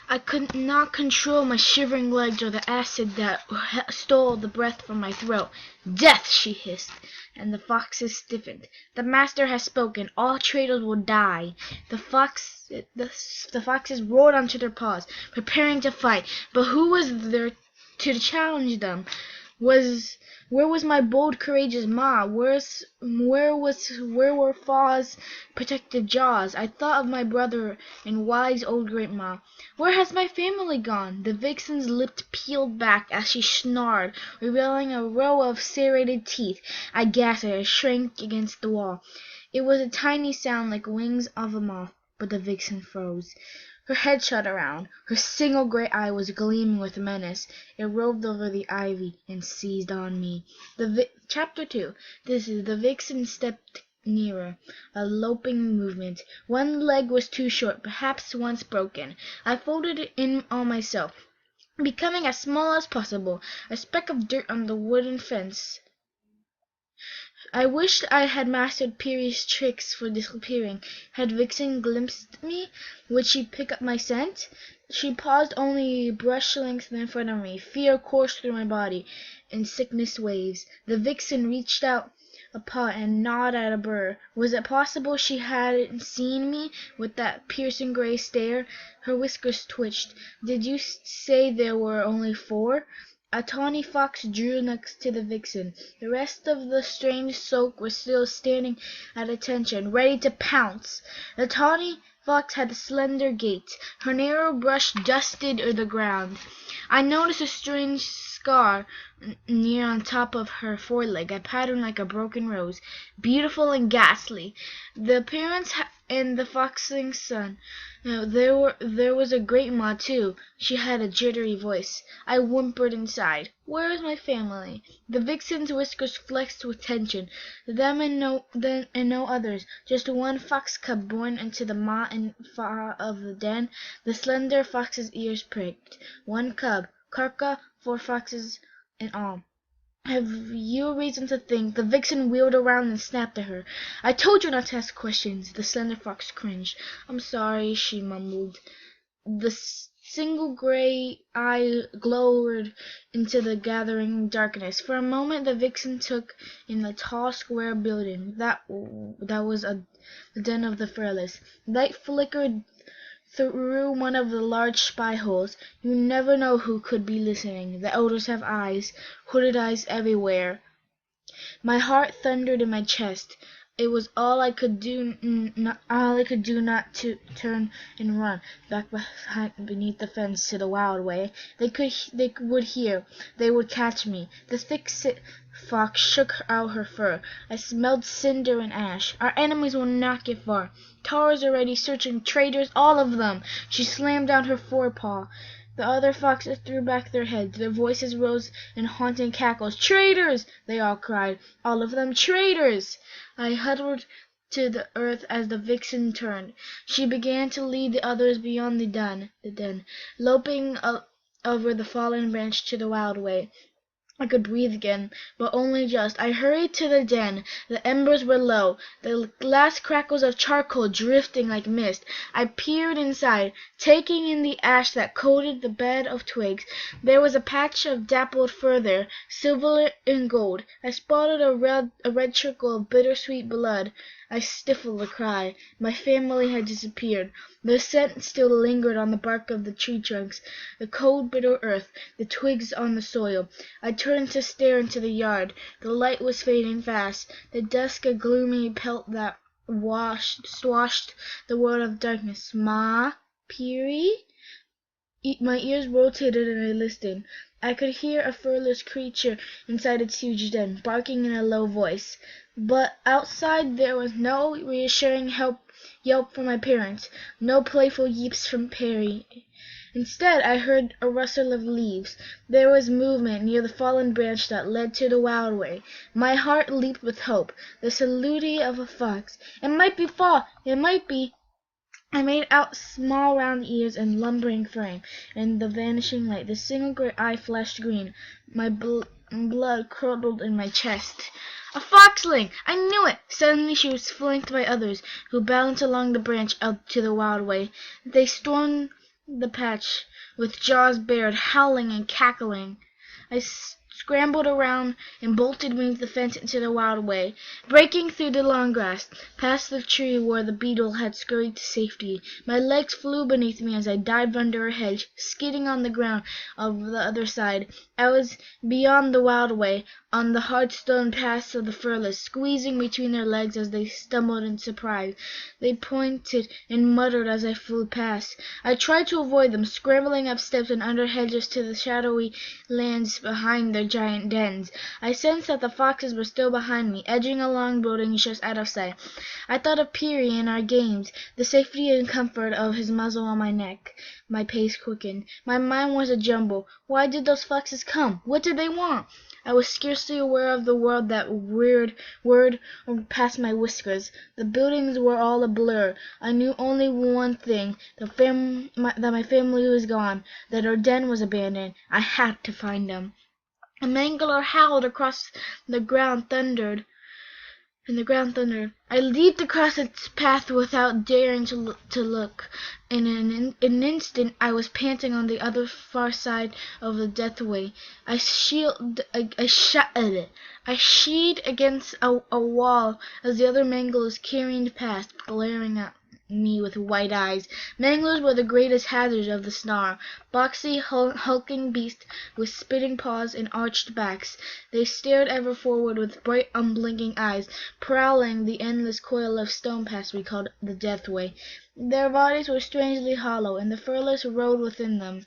I could not control my shivering legs or the acid that stole the breath from my throat. "Death!" she hissed, and the foxes stiffened. "The master has spoken. All traitors will die." The foxes rolled onto their paws, preparing to fight. But who was there to challenge them? Where was my bold, courageous Ma? Where were Fa's protective jaws? I thought of my brother and wise old Great Ma. Where has my family gone? The vixen's lips peeled back as she snarled, revealing a row of serrated teeth. I gasped and shrank against the wall. It was a tiny sound like wings of a moth, but the vixen froze. Her head shot around. Her single great eye was gleaming with menace. It roved over the ivy and seized on me. Chapter 2. The vixen stepped nearer, a loping movement. One leg was too short, perhaps once broken. I folded it in on myself, becoming as small as possible, a speck of dirt on the wooden fence. I wished I had mastered Peary's tricks for disappearing. Had Vixen glimpsed me, would she pick up my scent? She paused only brush length in front of me. Fear coursed through my body in sickness waves. The Vixen reached out a paw and gnawed at a burr. Was it possible she hadn't seen me with that piercing gray stare? Her whiskers twitched. "Did you say there were only 4?" A tawny fox drew next to the vixen. The rest of the strange folk were still standing at attention, ready to pounce. The tawny fox had a slender gait. Her narrow brush dusted the ground. I noticed a strange scar near on top of her foreleg, a pattern like a broken rose, beautiful and ghastly. The appearance and the foxling's son. There was a great Ma, too. She had a jittery voice. I whimpered inside. Where is my family? The vixen's whiskers flexed with tension. Them and no others. Just one fox cub born into the Ma and Fa of the den. The slender fox's ears pricked. One cub. Karka, 4 foxes in all. Have you reason to think? The vixen wheeled around and snapped at her. I told you not to ask questions. The slender fox cringed. I'm sorry, she mumbled. The single gray eye glowered into the gathering darkness. For a moment the vixen took in the tall square building. That was the den of the fearless. Light flickered through one of the large spy holes. You never know who could be listening. The elders have eyes, hooded eyes everywhere. My heart thundered in my chest. It was all I could do not to turn and run back beneath the fence to the wild way. They would hear. They would catch me. The thick fox shook out her fur. I smelled cinder and ash. Our enemies will not get far. Tara's already searching. Traitors, all of them. She slammed down her forepaw. The other foxes threw back their heads. Their voices rose in haunting cackles. Traitors! They all cried. All of them traitors! I huddled to the earth as the vixen turned. She began to lead the others beyond the den, loping over the fallen branch to the wild way. I could breathe again, but only just. I hurried to the den. The embers were low, the last crackles of charcoal drifting like mist. I peered inside, taking in the ash that coated the bed of twigs. There was a patch of dappled fur there, silver and gold. I spotted a red trickle of bittersweet blood. I stifled a cry. My family had disappeared. The scent still lingered on the bark of the tree trunks, the cold, bitter earth, the twigs on the soil. I turned to stare into the yard. The light was fading fast. The dusk a gloomy pelt that swathed the world of darkness. Ma? Peary? My ears rotated and I listened. I could hear a furless creature inside its huge den, barking in a low voice. But outside there was no reassuring yelp from my parents, no playful yeeps from Perry. Instead, I heard a rustle of leaves. There was movement near the fallen branch that led to the wild way. My heart leaped with hope. The saluti of a fox. It might be Fa. It might be. I made out small round ears and lumbering frame. In the vanishing light, the single great eye flashed green. My blood curdled in my chest. A foxling! I knew it! Suddenly she was flanked by others, who bounced along the branch out to the wild way. They stormed the patch, with jaws bared, howling and cackling. I scrambled around and bolted beneath the fence into the wild way, breaking through the long grass, past the tree where the beetle had scurried to safety. My legs flew beneath me as I dived under a hedge, skidding on the ground of the other side. I was beyond the wild way, on the hard stone paths of the furless, squeezing between their legs as they stumbled in surprise. They pointed and muttered as I flew past. I tried to avoid them, scrambling up steps and under hedges to the shadowy lands behind their giant dens. I sensed that the foxes were still behind me, edging along buildings just out of sight. I thought of Peary and our games, the safety and comfort of his muzzle on my neck. My pace quickened. My mind was a jumble. Why did those foxes come? What did they want? I was scarcely aware of the world that whirred past my whiskers. The buildings were all a blur. I knew only one thing, that my family was gone, that our den was abandoned. I had to find them. A mangler howled across the ground, thundered. I leaped across its path without daring to look. In an instant I was panting on the other far side of the deathway. I sheeted against a wall as the other manglers careened past, glaring at me with white eyes. Manglers were the greatest hazards of the snarl, boxy, hulking beasts with spitting paws and arched backs. They stared ever forward with bright, unblinking eyes, prowling the endless coil of stone paths we called the Deathway. Their bodies were strangely hollow, and the furless rode within them.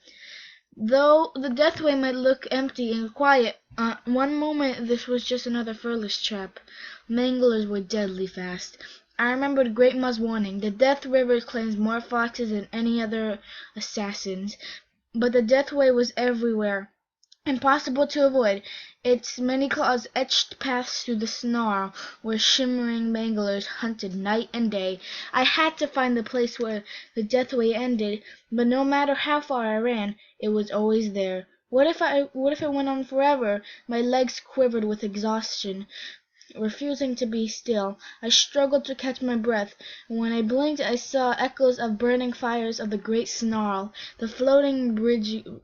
Though the Deathway might look empty and quiet, one moment this was just another furless trap. Manglers were deadly fast. I remembered Great Ma's warning. The Death River claims more foxes than any other assassins. But the Deathway was everywhere, impossible to avoid. Its many claws etched paths through the snarl where shimmering manglers hunted night and day. I had to find the place where the Deathway ended, but no matter how far I ran, it was always there. What if it went on forever? My legs quivered with exhaustion, refusing to be still. I struggled to catch my breath. When I blinked I saw echoes of burning fires of the great snarl, the floating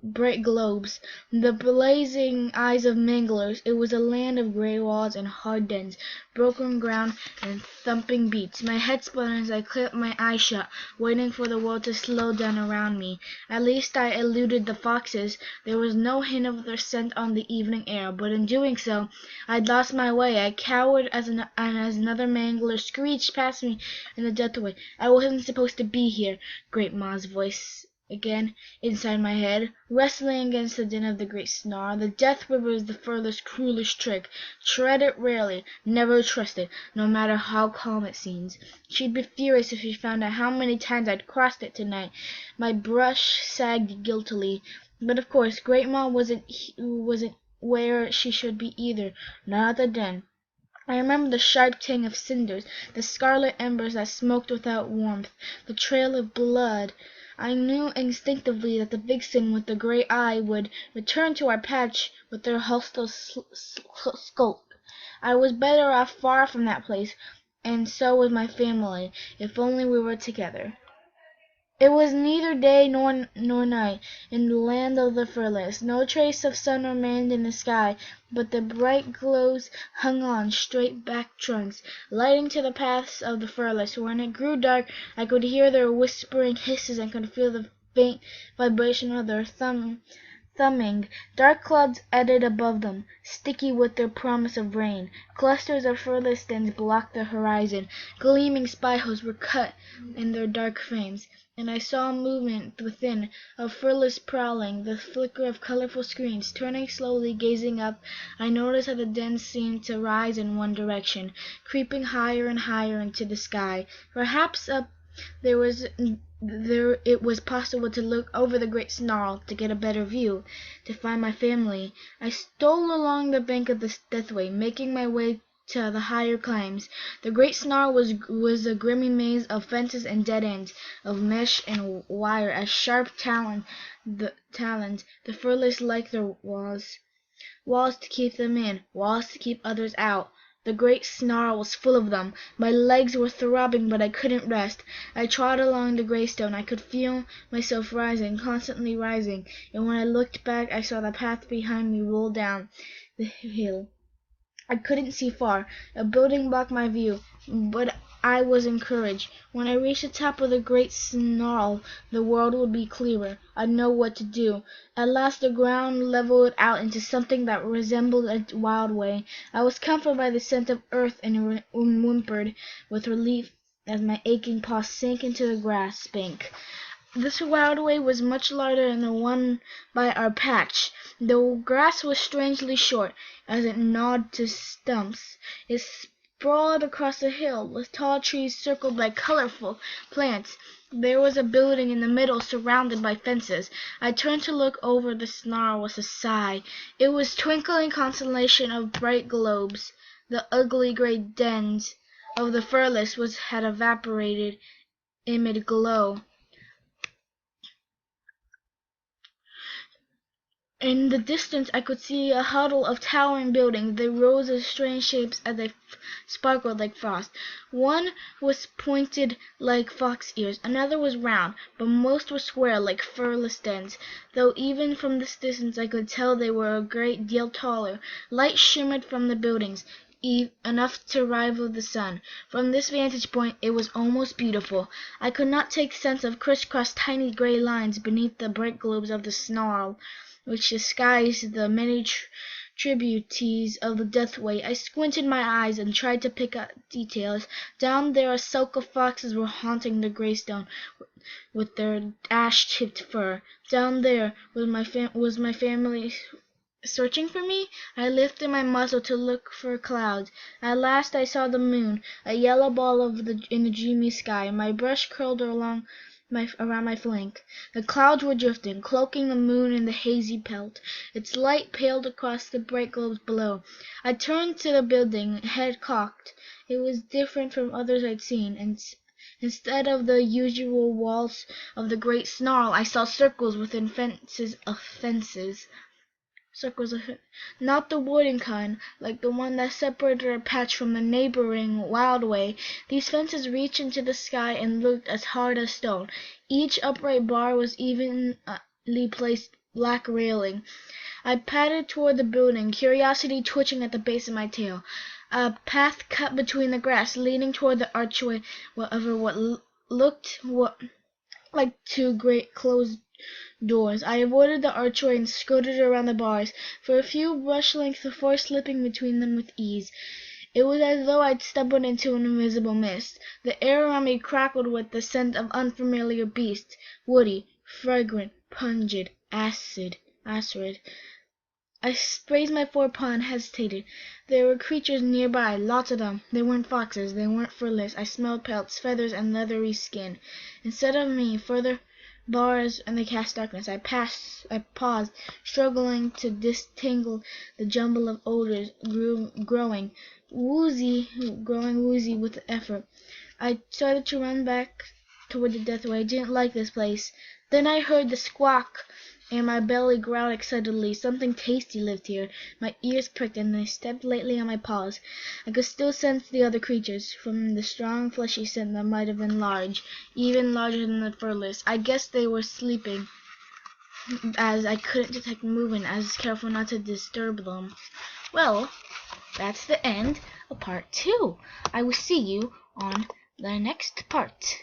bright globes, the blazing eyes of manglers. It was a land of grey walls and hard dens, broken ground and thumping beats. My head spun as I clamped my eyes shut, waiting for the world to slow down around me. At least I eluded the foxes. There was no hint of their scent on the evening air, but in doing so I'd lost my way. I cowered as another mangler screeched past me in the Deathway. I wasn't supposed to be here. Great Ma's voice again inside my head, wrestling against the din of the great snarl. The Death River is the furthest, cruelest trick. Tread it rarely, never trust it, no matter how calm it seems. She'd be furious if she found out how many times I'd crossed it tonight. My brush sagged guiltily, but of course Great Ma wasn't where she should be either, not at the den. I remember the sharp tang of cinders, the scarlet embers that smoked without warmth, the trail of blood. I knew instinctively that the vixen with the grey eye would return to our patch with her hostile skulk. I was better off far from that place, and so was my family, if only we were together. It was neither day nor night in the land of the furless. No trace of sun remained in the sky, but the bright glows hung on straight-backed trunks, lighting to the paths of the furless. When it grew dark, I could hear their whispering hisses and could feel the faint vibration of their thumbing. Dark clouds eddied above them, sticky with their promise of rain. Clusters of furless stems blocked the horizon. Gleaming spy-holes were cut in their dark frames, and I saw movement within, of furless prowling, the flicker of colorful screens. Turning slowly, gazing up, I noticed that the den seemed to rise in one direction, creeping higher and higher into the sky. Perhaps up there it was possible to look over the great snarl, to get a better view, to find my family. I stole along the bank of the Deathway, making my way to the higher climbs. The great snarl was a grimy maze of fences and dead ends, of mesh and wire as sharp talons, the furless like their walls to keep them in, walls to keep others out. The great snarl was full of them. My legs were throbbing, but I couldn't rest. I trod along the greystone. I could feel myself rising, constantly rising, and when I looked back I saw the path behind me roll down the hill. I couldn't see far. A building blocked my view, but I was encouraged. When I reached the top of the great snarl, the world would be clearer. I'd know what to do. At last the ground leveled out into something that resembled a wild way. I was comforted by the scent of earth and whimpered with relief as my aching paws sank into the grass bank. This wild way was much larger than the one by our patch. The grass was strangely short, as it gnawed to stumps. It sprawled across the hill, with tall trees circled by colorful plants. There was a building in the middle, surrounded by fences. I turned to look over the snarl with a sigh. It was a twinkling constellation of bright globes. The ugly gray dens of the furnace had evaporated amid glow. In the distance I could see a huddle of towering buildings. They rose in strange shapes as they sparkled like frost. One was pointed like fox ears, another was round, but most were square like furnace dens, though even from this distance I could tell they were a great deal taller. Light shimmered from the buildings, enough to rival the sun. From this vantage point it was almost beautiful. I could not take sense of crisscross tiny gray lines beneath the bright globes of the snarl, which disguised the many tributaries of the Deathway. I squinted my eyes and tried to pick out details. Down there a sulk of foxes were haunting the greystone with their ash-tipped fur. Down there was my family searching for me. I lifted my muzzle to look for clouds. At last I saw the moon, a yellow ball in the dreamy sky. My brush curled around my flank. The clouds were drifting, cloaking the moon in the hazy pelt. Its light paled across the bright globes below. I turned to the building, head cocked. It was different from others I'd seen, and instead of the usual walls of the great snarl, I saw circles within fences of fences. Not the wooden kind, like the one that separated our patch from the neighboring wild way. These fences reached into the sky and looked as hard as stone. Each upright bar was evenly placed black railing. I padded toward the building, curiosity twitching at the base of my tail. A path cut between the grass, leading toward the archway over what looked like two great closed doors. I avoided the archway and skirted around the bars, for a few brush lengths before slipping between them with ease. It was as though I'd stumbled into an invisible mist. The air around me crackled with the scent of unfamiliar beasts, woody, fragrant, pungent, acrid. I raised my forepaw and hesitated. There were creatures nearby, lots of them. They weren't foxes, they weren't furless. I smelled pelts, feathers, and leathery skin. Instead of me, further bars and the cast darkness. I paused, struggling to disentangle the jumble of odors growing woozy with effort. I started to run back toward the Deathway. I didn't like this place. Then I heard the squawk, and my belly growled excitedly. Something tasty lived here. My ears pricked, and I stepped lightly on my paws. I could still sense the other creatures, from the strong fleshy scent that might have been large, even larger than the furless. I guessed they were sleeping, as I couldn't detect movement. I was careful not to disturb them. Well, that's the end of part 2. I will see you on the next part.